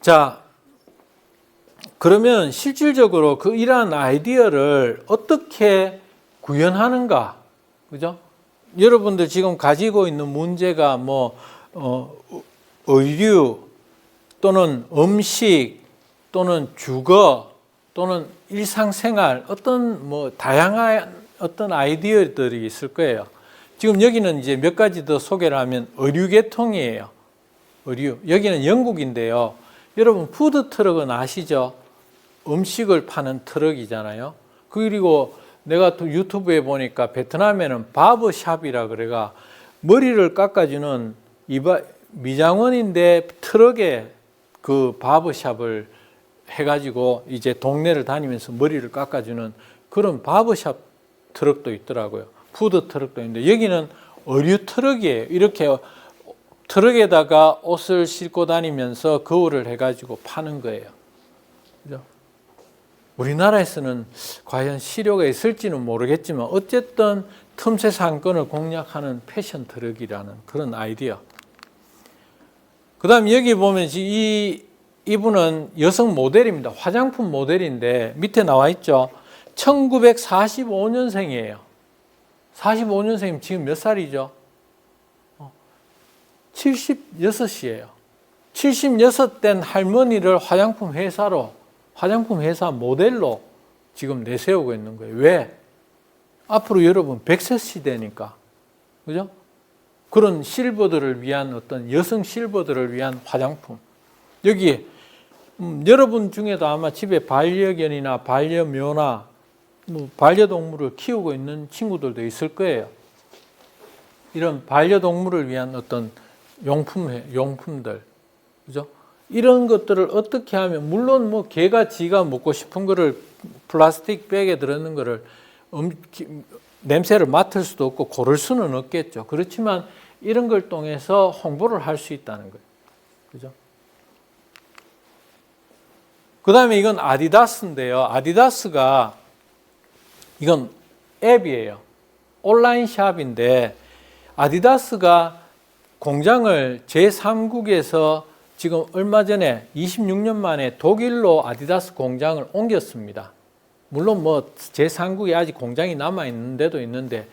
자, 그러면 실질적으로 그 이러한 아이디어를 어떻게 구현하는가, 그죠? 여러분들 지금 가지고 있는 문제가 의류 또는 음식 또는 주거 또는 일상생활 어떤 다양한 어떤 아이디어들이 있을 거예요. 지금 여기는 이제 몇 가지 더 소개를 하면 의류 계통이에요. 의류. 여기는 영국인데요. 여러분 푸드 트럭은 아시죠? 음식을 파는 트럭이잖아요. 그리고 내가 또 유튜브에 보니까 베트남에는 바버샵이라 그래가 머리를 깎아주는 미장원인데 트럭에 그 바버샵을 해가지고 이제 동네를 다니면서 머리를 깎아주는 그런 바버샵 트럭도 있더라고요. 푸드 트럭도 있는데 여기는 의류 트럭이에요. 이렇게 트럭에다가 옷을 싣고 다니면서 거울을 해가지고 파는 거예요. 그죠? 우리나라에서는 과연 실효가 있을지는 모르겠지만 어쨌든 틈새 상권을 공략하는 패션 트럭이라는 그런 아이디어. 그 다음 여기 보면 이분은 여성 모델입니다. 화장품 모델인데 밑에 나와 있죠. 1945년생이에요. 45년생이면 지금 몇 살이죠? 76이에요. 76 된 할머니를 화장품 회사 모델로 지금 내세우고 있는 거예요. 왜? 앞으로 여러분 100세 시대니까. 그죠? 그런 실버들을 위한 어떤 여성 실버들을 위한 화장품. 여기 여러분 중에도 아마 집에 반려견이나 반려묘나 반려동물을 키우고 있는 친구들도 있을 거예요. 이런 반려동물을 위한 어떤 용품들. 그죠? 이런 것들을 어떻게 하면, 물론 개가 지가 먹고 싶은 거를 플라스틱 백에 들어있는 거를 냄새를 맡을 수도 없고 고를 수는 없겠죠. 그렇지만 이런 걸 통해서 홍보를 할 수 있다는 거예요. 그죠? 그 다음에 이건 아디다스인데요. 아디다스가 이건 앱이에요. 온라인 샵인데 아디다스가 공장을 제3국에서 지금 얼마 전에 26년 만에 독일로 아디다스 공장을 옮겼습니다. 물론 제3국에 아직 공장이 남아있는 데도 있는데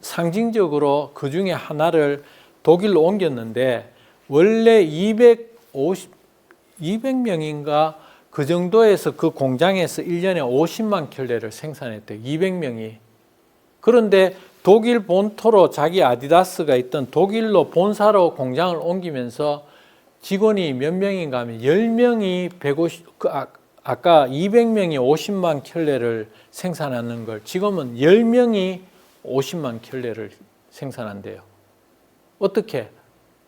상징적으로 그 중에 하나를 독일로 옮겼는데 원래 200명인가 그 정도에서 그 공장에서 1년에 50만 켤레를 생산했대요. 200명이. 그런데 독일 본토로 자기 아디다스가 있던 독일로 본사로 공장을 옮기면서 직원이 몇 명인가 하면 10명이 아까 200명이 50만 켤레를 생산하는 걸 지금은 10명이 50만 켤레를 생산한대요. 어떻게?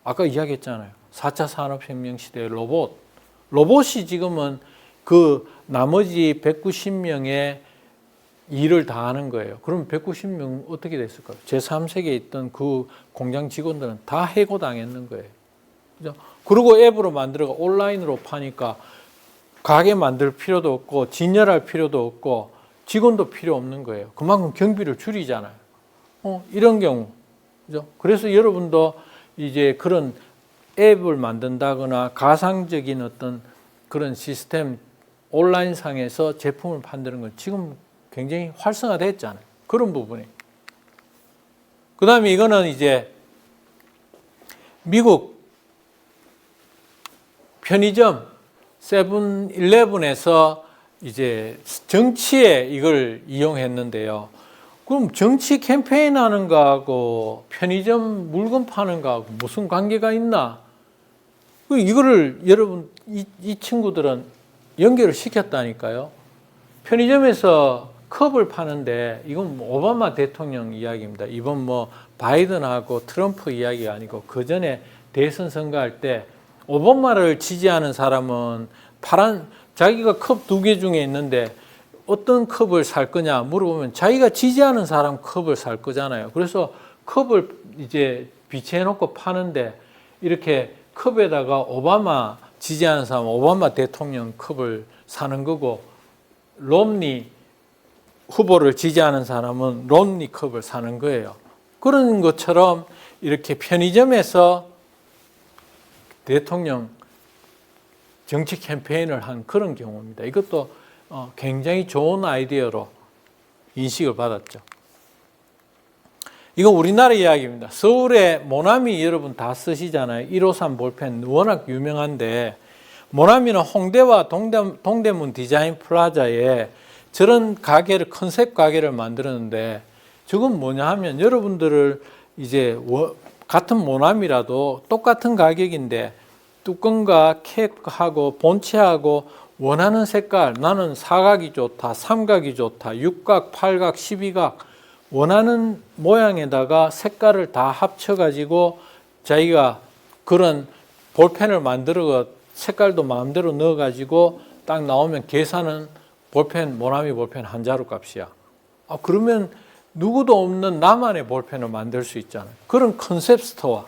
아까 이야기했잖아요. 4차 산업혁명 시대의 로봇이 지금은 그 나머지 190명의 일을 다 하는 거예요. 그럼 190명 어떻게 됐을까요? 제3세계에 있던 그 공장 직원들은 다 해고당했는 거예요. 그죠? 그리고 앱으로 만들어가 온라인으로 파니까 가게 만들 필요도 없고 진열할 필요도 없고 직원도 필요 없는 거예요. 그만큼 경비를 줄이잖아요. 이런 경우. 그죠? 그래서 여러분도 이제 그런 앱을 만든다거나 가상적인 어떤 그런 시스템 온라인상에서 제품을 만드는 건 지금 굉장히 활성화됐잖아요. 그런 부분이. 그 다음에 이거는 이제 미국 편의점 세븐일레븐에서 이제 정치에 이걸 이용했는데요. 그럼 정치 캠페인 하는 거하고 편의점 물건 파는 거하고 무슨 관계가 있나? 이거를 여러분 이 친구들은 연결을 시켰다니까요. 편의점에서 컵을 파는데 이건 오바마 대통령 이야기입니다. 이번 바이든하고 트럼프 이야기가 아니고 그 전에 대선 선거할 때 오바마를 지지하는 사람은 자기가 컵 2개 중에 있는데 어떤 컵을 살 거냐 물어보면 자기가 지지하는 사람 컵을 살 거잖아요. 그래서 컵을 이제 비치해 놓고 파는데 이렇게 컵에다가 오바마 지지하는 사람은 오바마 대통령 컵을 사는 거고 롬니 후보를 지지하는 사람은 롬니 컵을 사는 거예요. 그런 것처럼 이렇게 편의점에서 대통령 정치 캠페인을 한 그런 경우입니다. 이것도 굉장히 좋은 아이디어로 인식을 받았죠. 이거 우리나라 이야기입니다. 서울에 모나미 여러분 다 쓰시잖아요. 153 볼펜 워낙 유명한데, 모나미는 홍대와 동대문 디자인 플라자에 저런 가게를, 컨셉 가게를 만들었는데, 저건 뭐냐 하면 여러분들을 이제 같은 모나미라도 똑같은 가격인데 뚜껑과 캡하고 본체하고 원하는 색깔, 나는 사각이 좋다, 삼각이 좋다, 육각, 팔각, 12각 원하는 모양에다가 색깔을 다 합쳐가지고 자기가 그런 볼펜을 만들어 색깔도 마음대로 넣어가지고 딱 나오면 계산은 볼펜, 모나미 볼펜 한 자루 값이야. 그러면 누구도 없는 나만의 볼펜을 만들 수 있잖아요. 그런 컨셉 스토어.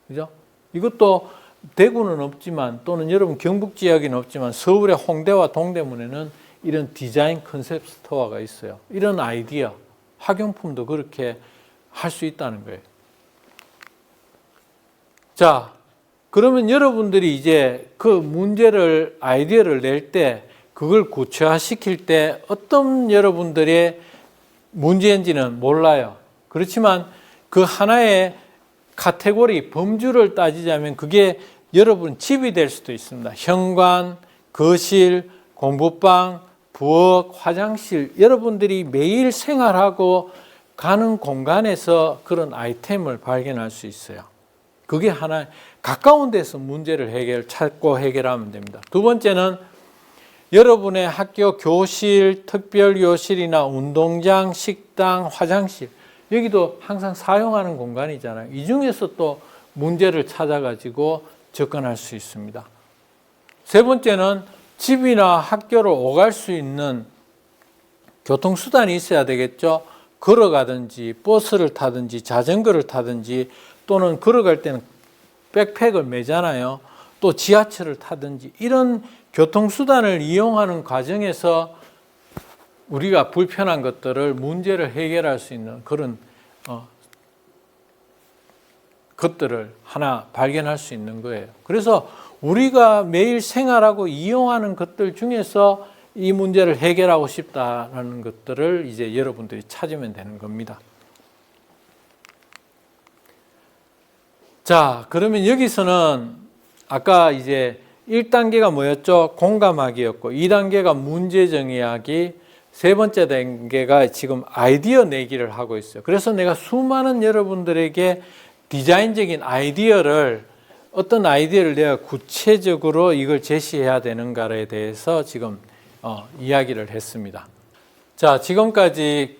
그죠? 이것도 대구는 없지만 또는 여러분 경북 지역에는 없지만 서울의 홍대와 동대문에는 이런 디자인 컨셉 스토어가 있어요. 이런 아이디어, 학용품도 그렇게 할 수 있다는 거예요. 자, 그러면 여러분들이 이제 그 문제를, 아이디어를 낼 때 그걸 구체화시킬 때 어떤 여러분들의 문제인지는 몰라요. 그렇지만 그 하나의 카테고리, 범주를 따지자면 그게 여러분 집이 될 수도 있습니다. 현관, 거실, 공부방, 부엌, 화장실, 여러분들이 매일 생활하고 가는 공간에서 그런 아이템을 발견할 수 있어요. 그게 하나, 가까운 데서 문제를 찾고 해결하면 됩니다. 두 번째는 여러분의 학교 교실, 특별교실이나 운동장, 식당, 화장실, 여기도 항상 사용하는 공간이잖아요. 이 중에서 또 문제를 찾아가지고 접근할 수 있습니다. 세 번째는 집이나 학교를 오갈 수 있는 교통수단이 있어야 되겠죠. 걸어가든지 버스를 타든지 자전거를 타든지 또는 걸어갈 때는 백팩을 메잖아요. 또 지하철을 타든지 이런 교통수단을 이용하는 과정에서 우리가 불편한 것들을 문제를 해결할 수 있는 그런 것들을 하나 발견할 수 있는 거예요. 그래서 우리가 매일 생활하고 이용하는 것들 중에서 이 문제를 해결하고 싶다는 것들을 이제 여러분들이 찾으면 되는 겁니다. 자, 그러면 여기서는 아까 이제 1단계가 뭐였죠? 공감하기였고 2단계가 문제 정의하기, 세 번째 단계가 지금 아이디어 내기를 하고 있어요. 그래서 내가 수많은 여러분들에게 디자인적인 아이디어를, 어떤 아이디어를 내가 구체적으로 이걸 제시해야 되는가에 대해서 지금 이야기를 했습니다. 자, 지금까지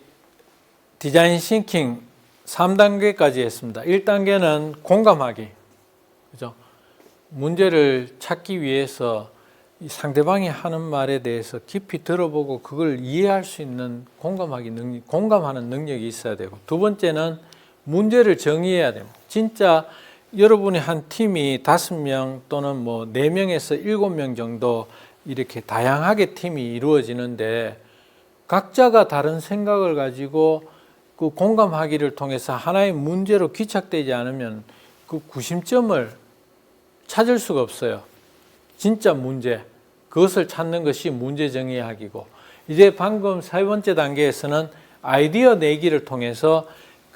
디자인 싱킹 3단계까지 했습니다. 1단계는 공감하기. 그죠? 문제를 찾기 위해서 상대방이 하는 말에 대해서 깊이 들어보고 그걸 이해할 수 있는 공감하는 능력이 있어야 되고, 두 번째는 문제를 정의해야 됩니다. 진짜 여러분이 한 팀이 5명 또는 뭐 4명에서 7명 정도 이렇게 다양하게 팀이 이루어지는데 각자가 다른 생각을 가지고 그 공감하기를 통해서 하나의 문제로 귀착되지 않으면 그 구심점을 찾을 수가 없어요. 진짜 문제, 그것을 찾는 것이 문제 정의하기고, 이제 방금 세 번째 단계에서는 아이디어 내기를 통해서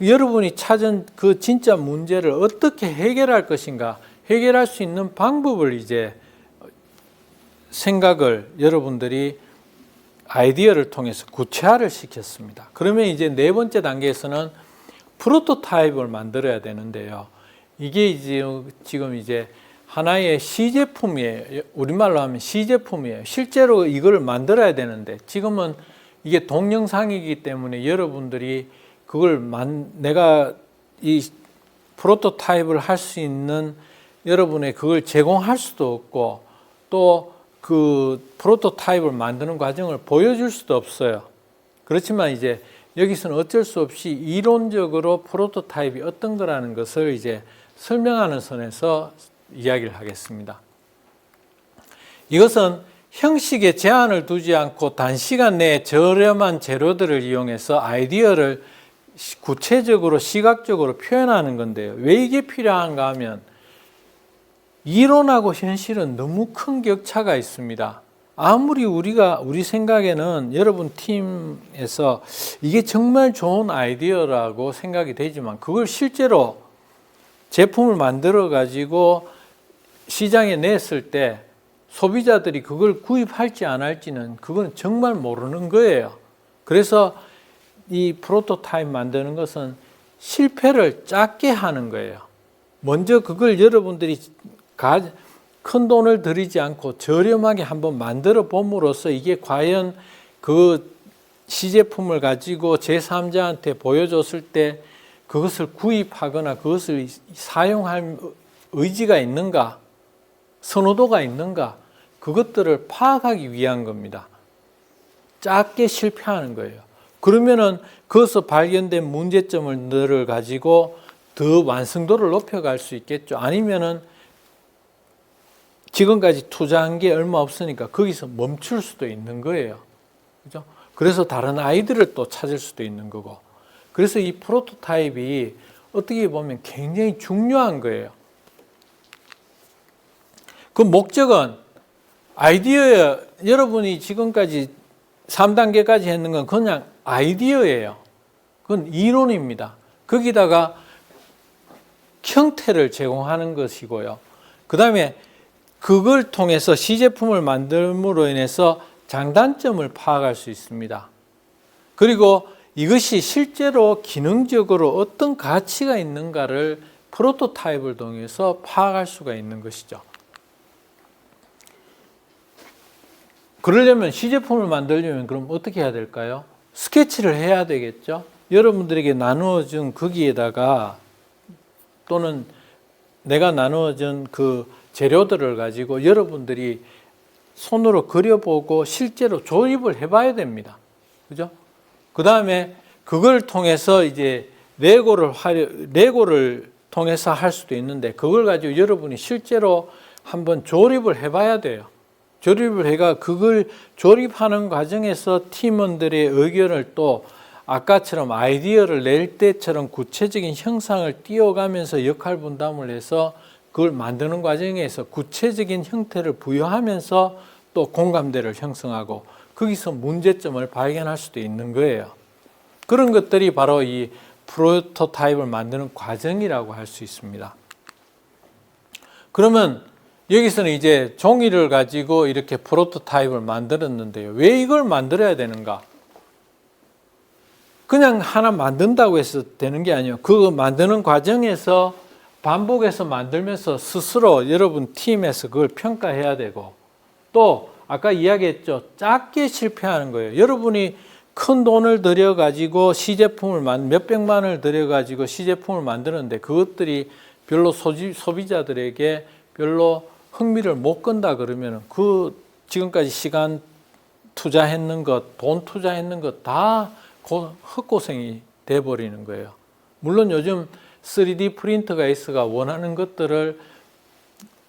여러분이 찾은 그 진짜 문제를 어떻게 해결할 것인가, 해결할 수 있는 방법을 이제 생각을 여러분들이 아이디어를 통해서 구체화를 시켰습니다. 그러면 이제 네 번째 단계에서는 프로토타입을 만들어야 되는데요. 이게 이제 지금 이제 하나의 시제품이에요. 우리말로 하면 시제품이에요. 실제로 이걸 만들어야 되는데 지금은 이게 동영상이기 때문에 여러분들이 그걸 내가 이 프로토타입을 할 수 있는 여러분의 그걸 제공할 수도 없고 또 그 프로토타입을 만드는 과정을 보여줄 수도 없어요. 그렇지만 이제 여기서는 어쩔 수 없이 이론적으로 프로토타입이 어떤 거라는 것을 이제 설명하는 선에서 이야기를 하겠습니다. 이것은 형식에 제한을 두지 않고 단시간 내에 저렴한 재료들을 이용해서 아이디어를 구체적으로 시각적으로 표현하는 건데요. 왜 이게 필요한가 하면 이론하고 현실은 너무 큰 격차가 있습니다. 아무리 우리 생각에는 여러분 팀에서 이게 정말 좋은 아이디어라고 생각이 되지만 그걸 실제로 제품을 만들어 가지고 시장에 냈을 때 소비자들이 그걸 구입할지 안 할지는 그건 정말 모르는 거예요. 그래서 이 프로토타입 만드는 것은 실패를 작게 하는 거예요. 먼저 그걸 여러분들이 큰 돈을 들이지 않고 저렴하게 한번 만들어 봄으로써 이게 과연 그 시제품을 가지고 제3자한테 보여줬을 때 그것을 구입하거나 그것을 사용할 의지가 있는가, 선호도가 있는가, 그것들을 파악하기 위한 겁니다. 작게 실패하는 거예요. 그러면은 거기서 발견된 문제점을 가지고 더 완성도를 높여갈 수 있겠죠. 아니면은 지금까지 투자한 게 얼마 없으니까 거기서 멈출 수도 있는 거예요. 그죠? 그래서 다른 아이들을 또 찾을 수도 있는 거고. 그래서 이 프로토타입이 어떻게 보면 굉장히 중요한 거예요. 그 목적은 아이디어에 여러분이 지금까지 3단계까지 했는 건 그냥 아이디어예요. 그건 이론입니다. 거기다가 형태를 제공하는 것이고요. 그 다음에 그걸 통해서 시제품을 만듦으로 인해서 장단점을 파악할 수 있습니다. 그리고 이것이 실제로 기능적으로 어떤 가치가 있는가를 프로토타입을 통해서 파악할 수가 있는 것이죠. 그러려면 시제품을 만들려면 그럼 어떻게 해야 될까요? 스케치를 해야 되겠죠. 여러분들에게 나누어준 거기에다가 또는 내가 나누어준 그 재료들을 가지고 여러분들이 손으로 그려보고 실제로 조립을 해봐야 됩니다. 그죠? 그 다음에 그걸 통해서 이제 레고를 통해서 할 수도 있는데 그걸 가지고 여러분이 실제로 한번 조립을 해봐야 돼요. 조립을 해가 그걸 조립하는 과정에서 팀원들의 의견을 또 아까처럼 아이디어를 낼 때처럼 구체적인 형상을 띄워가면서 역할 분담을 해서 그걸 만드는 과정에서 구체적인 형태를 부여하면서 또 공감대를 형성하고 거기서 문제점을 발견할 수도 있는 거예요. 그런 것들이 바로 이 프로토타입을 만드는 과정이라고 할 수 있습니다. 그러면 여기서는 이제 종이를 가지고 이렇게 프로토타입을 만들었는데요. 왜 이걸 만들어야 되는가? 그냥 하나 만든다고 해서 되는 게 아니에요. 그 만드는 과정에서 반복해서 만들면서 스스로 여러분 팀에서 그걸 평가해야 되고 또 아까 이야기했죠. 작게 실패하는 거예요. 여러분이 큰 돈을 들여가지고 시제품을 몇백만 원을 들여가지고 시제품을 만드는데 그것들이 별로 소비자들에게 별로 흥미를 못 끈다 그러면 그 지금까지 시간 투자했는 것, 돈 투자했는 것 다 헛고생이 돼버리는 거예요. 물론 요즘 3D 프린터가 있어가 원하는 것들을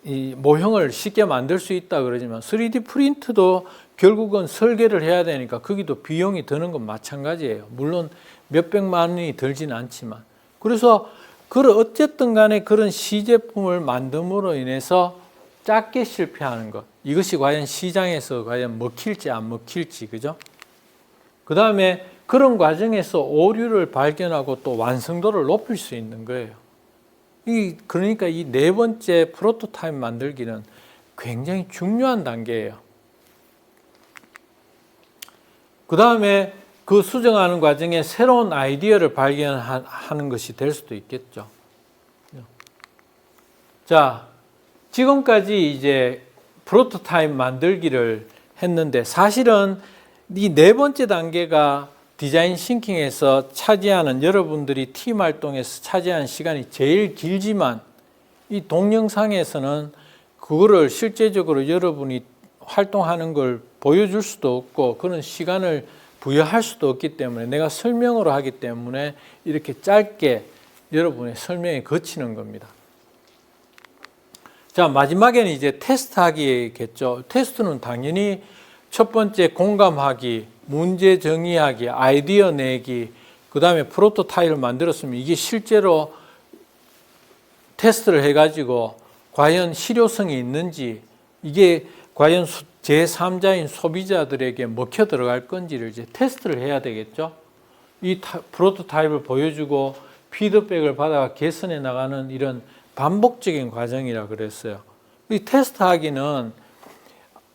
이 모형을 쉽게 만들 수 있다 그러지만 3D 프린터도 결국은 설계를 해야 되니까 거기도 비용이 드는 건 마찬가지예요. 물론 몇백만 원이 들지는 않지만. 그래서 어쨌든 간에 그런 시제품을 만듦으로 인해서 작게 실패하는 것. 이것이 과연 시장에서 과연 먹힐지 안 먹힐지, 그죠? 그 다음에 그런 과정에서 오류를 발견하고 또 완성도를 높일 수 있는 거예요. 그러니까 이 네 번째 프로토타입 만들기는 굉장히 중요한 단계예요. 그 다음에 그 수정하는 과정에 새로운 아이디어를 발견하는 것이 될 수도 있겠죠. 자, 지금까지 이제 프로토타입 만들기를 했는데 사실은 이 네 번째 단계가 디자인 싱킹에서 차지하는 여러분들이 팀 활동에서 차지하는 시간이 제일 길지만 이 동영상에서는 그거를 실제적으로 여러분이 활동하는 걸 보여줄 수도 없고 그런 시간을 부여할 수도 없기 때문에 내가 설명으로 하기 때문에 이렇게 짧게 여러분의 설명에 거치는 겁니다. 자, 마지막에는 이제 테스트하기겠죠. 테스트는 당연히 첫 번째 공감하기, 문제 정의하기, 아이디어 내기, 그 다음에 프로토타입을 만들었으면 이게 실제로 테스트를 해가지고 과연 실효성이 있는지, 이게 과연 제3자인 소비자들에게 먹혀 들어갈 건지를 이제 테스트를 해야 되겠죠. 이 프로토타입을 보여주고 피드백을 받아 개선해 나가는 이런 반복적인 과정이라 그랬어요. 이 테스트하기는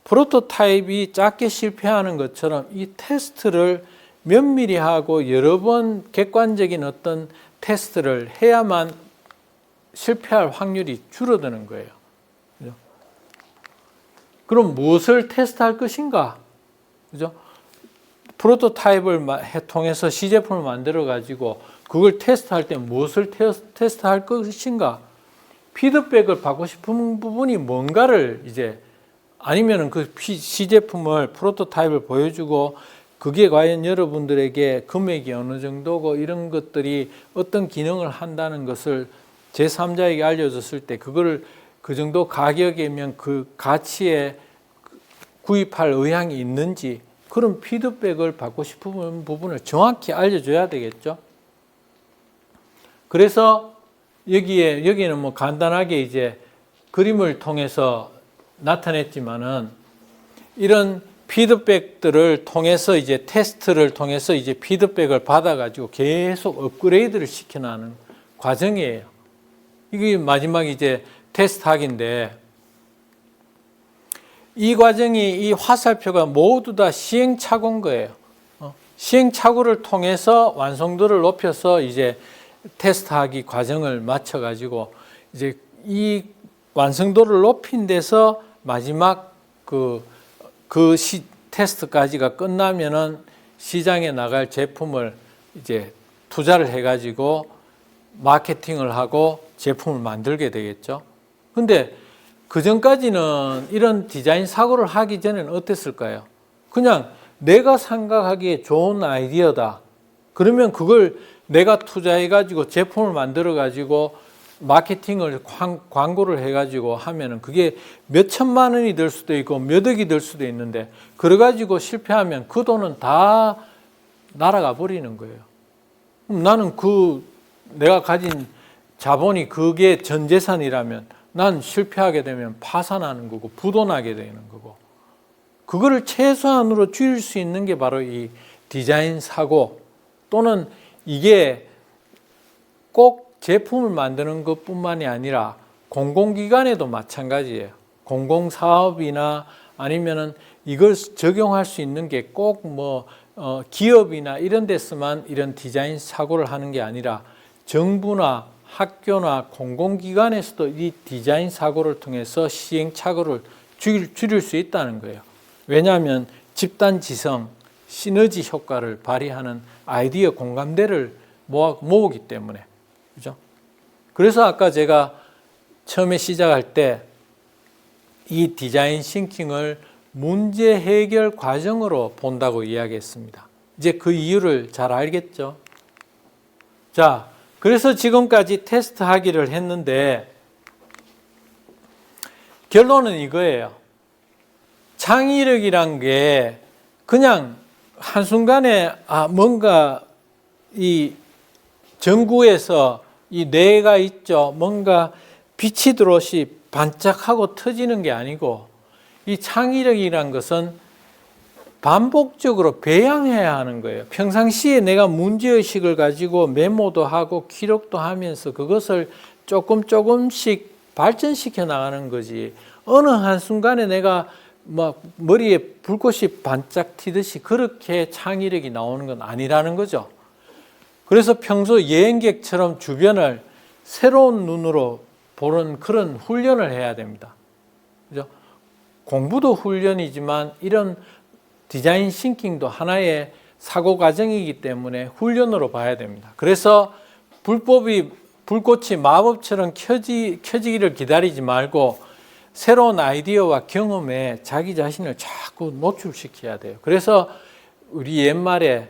프로토타입이 작게 실패하는 것처럼 이 테스트를 면밀히 하고 여러 번 객관적인 어떤 테스트를 해야만 실패할 확률이 줄어드는 거예요. 그죠? 그럼 무엇을 테스트할 것인가? 그죠? 프로토타입을 통해서 시제품을 만들어 가지고 그걸 테스트할 때 무엇을 테스트할 것인가? 피드백을 받고 싶은 부분이 뭔가를 이제 아니면은 그 시제품을 프로토타입을 보여주고 그게 과연 여러분들에게 금액이 어느 정도고 이런 것들이 어떤 기능을 한다는 것을 제3자에게 알려줬을 때 그거를 그 정도 가격이면 그 가치에 구입할 의향이 있는지 그런 피드백을 받고 싶은 부분을 정확히 알려줘야 되겠죠. 그래서 여기는 뭐 간단하게 이제 그림을 통해서 나타냈지만은 이런 피드백들을 통해서 이제 테스트를 통해서 이제 피드백을 받아가지고 계속 업그레이드를 시켜나가는 과정이에요. 이게 마지막 이제 테스트하기인데 이 과정이 이 화살표가 모두 다 시행착오인 거예요. 시행착오를 통해서 완성도를 높여서 이제 테스트하기 과정을 마쳐가지고 이제 이 완성도를 높인 데서 마지막 테스트까지가 끝나면은 시장에 나갈 제품을 이제 투자를 해가지고 마케팅을 하고 제품을 만들게 되겠죠. 근데 그 전까지는 이런 디자인 사고를 하기 전에는 어땠을까요? 그냥 내가 생각하기에 좋은 아이디어다. 그러면 그걸 내가 투자해가지고 제품을 만들어가지고 마케팅을 광고를 해가지고 하면은 그게 몇 천만 원이 될 수도 있고 몇 억이 될 수도 있는데 그래가지고 실패하면 그 돈은 다 날아가 버리는 거예요. 그럼 나는 내가 가진 자본이 그게 전 재산이라면 난 실패하게 되면 파산하는 거고 부도나게 되는 거고 그거를 최소한으로 줄일 수 있는 게 바로 이 디자인 사고 또는 이게 꼭 제품을 만드는 것뿐만이 아니라 공공기관에도 마찬가지예요. 공공사업이나 아니면은 이걸 적용할 수 있는 게 꼭 기업이나 이런 데서만 이런 디자인 사고를 하는 게 아니라 정부나 학교나 공공기관에서도 이 디자인 사고를 통해서 시행착오를 줄일 수 있다는 거예요. 왜냐하면 집단지성, 시너지 효과를 발휘하는 아이디어 공감대를 모으기 때문에. 그죠? 그래서 아까 제가 처음에 시작할 때 이 디자인 싱킹을 문제 해결 과정으로 본다고 이야기했습니다. 이제 그 이유를 잘 알겠죠? 자, 그래서 지금까지 테스트하기를 했는데 결론은 이거예요. 창의력이란 게 그냥 한순간에 뭔가 이 전구에서 이 뇌가 있죠. 뭔가 빛이 들어오시 반짝하고 터지는 게 아니고 이 창의력이란 것은 반복적으로 배양해야 하는 거예요. 평상시에 내가 문제의식을 가지고 메모도 하고 기록도 하면서 그것을 조금씩 발전시켜 나가는 거지. 어느 한순간에 내가 머리에 불꽃이 반짝 튀듯이 그렇게 창의력이 나오는 건 아니라는 거죠. 그래서 평소 여행객처럼 주변을 새로운 눈으로 보는 그런 훈련을 해야 됩니다. 그죠? 공부도 훈련이지만 이런 디자인 싱킹도 하나의 사고 과정이기 때문에 훈련으로 봐야 됩니다. 그래서 불꽃이 마법처럼 켜지기를 기다리지 말고 새로운 아이디어와 경험에 자기 자신을 자꾸 노출시켜야 돼요. 그래서 우리 옛말에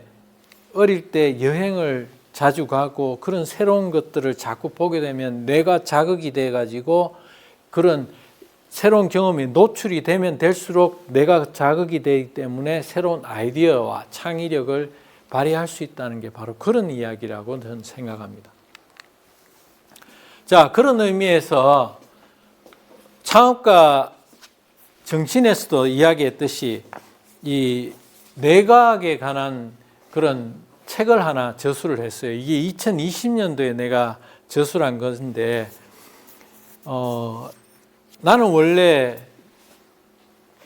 어릴 때 여행을 자주 가고 그런 새로운 것들을 자꾸 보게 되면 뇌가 자극이 돼가지고 그런 새로운 경험이 노출이 되면 될수록 뇌가 자극이 되기 때문에 새로운 아이디어와 창의력을 발휘할 수 있다는 게 바로 그런 이야기라고 저는 생각합니다. 자, 그런 의미에서 창업가 정신에서도 이야기했듯이 이 내과학에 관한 그런 책을 하나 저술을 했어요. 이게 2020년도에 내가 저술한 것인데, 나는 원래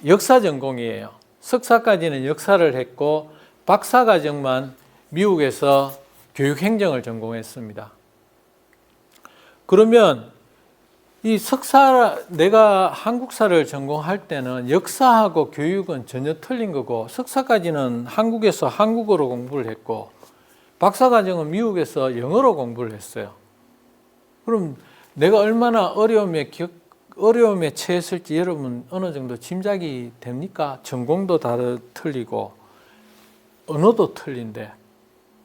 역사 전공이에요. 석사까지는 역사를 했고 박사 과정만 미국에서 교육행정을 전공했습니다. 그러면 이 내가 한국사를 전공할 때는 역사하고 교육은 전혀 틀린 거고, 석사까지는 한국에서 한국어로 공부를 했고 박사 과정은 미국에서 영어로 공부를 했어요. 그럼 내가 얼마나 어려움에 처했을지 여러분 어느 정도 짐작이 됩니까? 전공도 다 틀리고 언어도 틀린데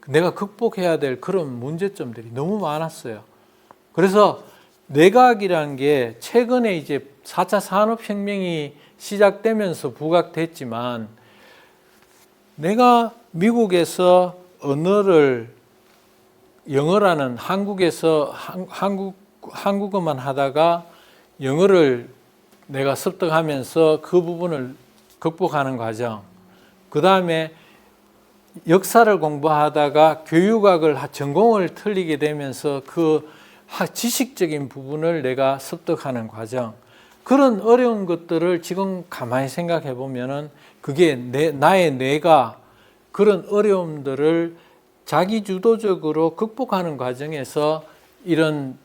내가 극복해야 될 그런 문제점들이 너무 많았어요. 그래서 내과학이라는 게 최근에 이제 4차 산업혁명이 시작되면서 부각됐지만, 내가 미국에서 영어라는 한국에서 한국어만 하다가 영어를 내가 습득하면서 그 부분을 극복하는 과정, 그 다음에 역사를 공부하다가 교육학을 전공을 틀리게 되면서 그 지식적인 부분을 내가 습득하는 과정, 그런 어려운 것들을 지금 가만히 생각해 보면은 그게 나의 뇌가 그런 어려움들을 자기주도적으로 극복하는 과정에서 이런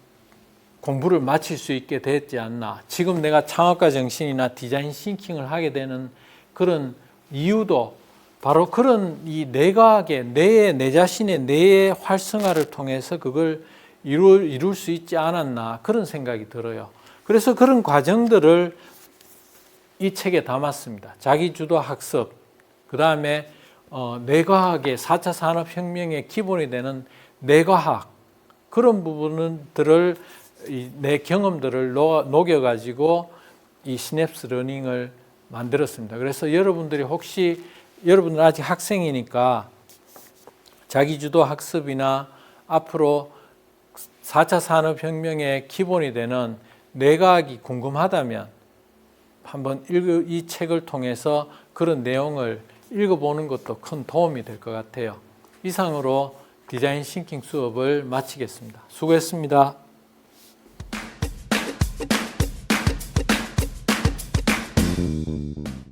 공부를 마칠 수 있게 됐지 않나. 지금 내가 창업가 정신이나 디자인 싱킹을 하게 되는 그런 이유도 바로 그런 이 내과학의 내 자신의 뇌의 활성화를 통해서 그걸 이룰 수 있지 않았나, 그런 생각이 들어요. 그래서 그런 과정들을 이 책에 담았습니다. 자기주도 학습, 그 다음에 내과학의 4차 산업혁명의 기본이 되는 내과학, 그런 부분들을 내 경험들을 녹여가지고 이 시냅스 러닝을 만들었습니다. 그래서 여러분들이 혹시 여러분은 아직 학생이니까 자기주도 학습이나 앞으로 4차 산업혁명의 기본이 되는 내과학이 궁금하다면 한번 이 책을 통해서 그런 내용을 읽어보는 것도 큰 도움이 될 것 같아요. 이상으로 디자인 싱킹 수업을 마치겠습니다. 수고했습니다.